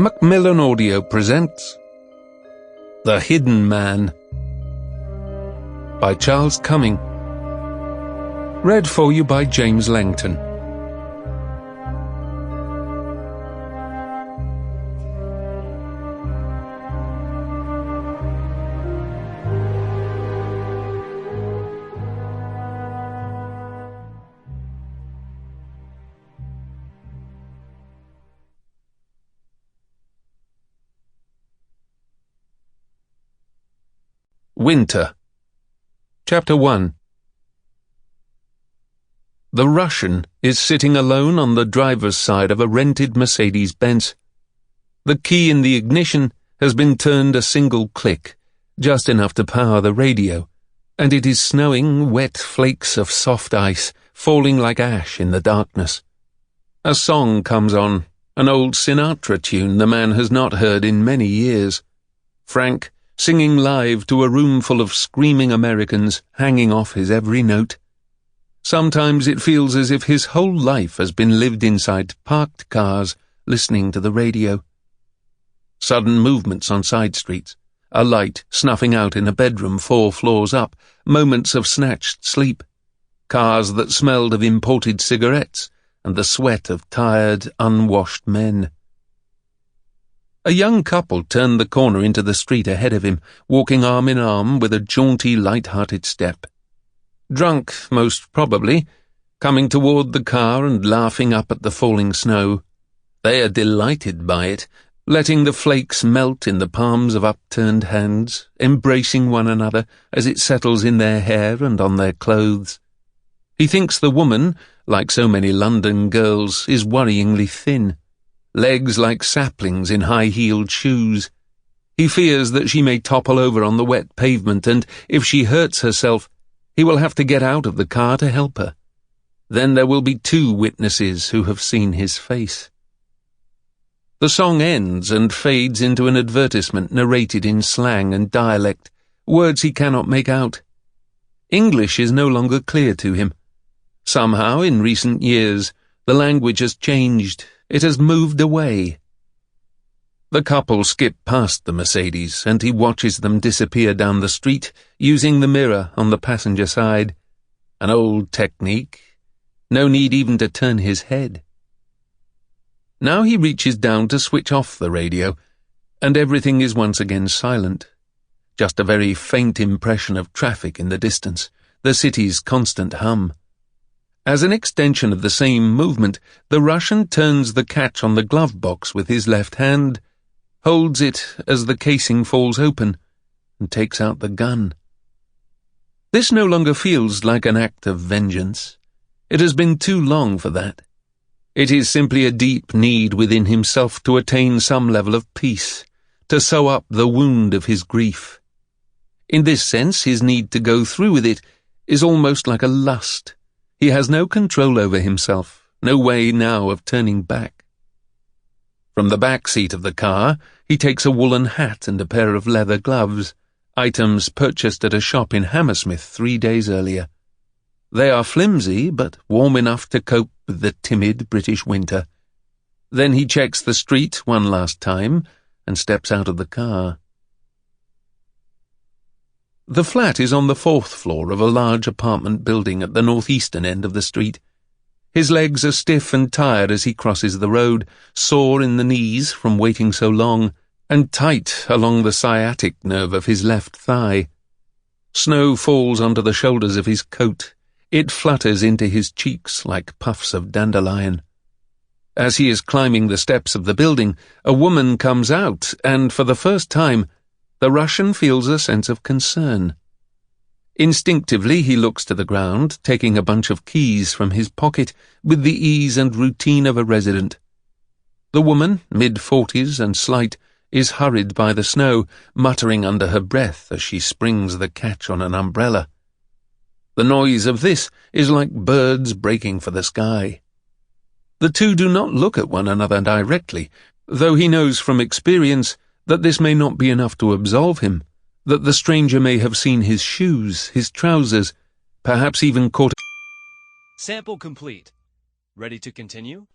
Macmillan Audio presents The Hidden Man by Charles Cumming. Read for you by James Langton. Winter. Chapter 1. The Russian is sitting alone on the driver's side of a rented Mercedes-Benz. The key in the ignition has been turned a single click, just enough to power the radio, and it is snowing wet flakes of soft ice, falling like ash in the darkness. A song comes on, an old Sinatra tune the man has not heard in many years. Frank, singing live to a room full of screaming Americans, hanging off his every note. Sometimes it feels as if his whole life has been lived inside parked cars, listening to the radio. Sudden movements on side streets, a light snuffing out in a bedroom 4 floors up, moments of snatched sleep, cars that smelled of imported cigarettes, and the sweat of tired, unwashed men. A young couple turned the corner into the street ahead of him, walking arm in arm with a jaunty, light-hearted step. Drunk, most probably, coming toward the car and laughing up at the falling snow. They are delighted by it, letting the flakes melt in the palms of upturned hands, embracing one another as it settles in their hair and on their clothes. He thinks the woman, like so many London girls, is worryingly thin. Legs like saplings in high-heeled shoes. He fears that she may topple over on the wet pavement, and if she hurts herself, he will have to get out of the car to help her. Then there will be 2 witnesses who have seen his face. The song ends and fades into an advertisement narrated in slang and dialect, words he cannot make out. English is no longer clear to him. Somehow, in recent years, the language has changed. It has moved away. The couple skip past the Mercedes, and he watches them disappear down the street, using the mirror on the passenger side. An old technique. No need even to turn his head. Now he reaches down to switch off the radio, and everything is once again silent. Just a very faint impression of traffic in the distance, the city's constant hum. As an extension of the same movement, the Russian turns the catch on the glove box with his left hand, holds it as the casing falls open, and takes out the gun. This no longer feels like an act of vengeance. It has been too long for that. It is simply a deep need within himself to attain some level of peace, to sew up the wound of his grief. In this sense, his need to go through with it is almost like a lust. He has no control over himself, no way now of turning back. From the back seat of the car, he takes a woolen hat and a pair of leather gloves, items purchased at a shop in Hammersmith 3 days earlier. They are flimsy, but warm enough to cope with the timid British winter. Then he checks the street one last time and steps out of the car. The flat is on the 4th floor of a large apartment building at the northeastern end of the street. His legs are stiff and tired as he crosses the road, sore in the knees from waiting so long, and tight along the sciatic nerve of his left thigh. Snow falls onto the shoulders of his coat. It flutters into his cheeks like puffs of dandelion. As he is climbing the steps of the building, a woman comes out, and for the first time, the Russian feels a sense of concern. Instinctively he looks to the ground, taking a bunch of keys from his pocket with the ease and routine of a resident. The woman, mid-40s and slight, is hurried by the snow, muttering under her breath as she springs the catch on an umbrella. The noise of this is like birds breaking for the sky. The 2 do not look at one another directly, though he knows from experience that this may not be enough to absolve him, that the stranger may have seen his shoes, his trousers, perhaps even caught. Sample complete. Ready to continue?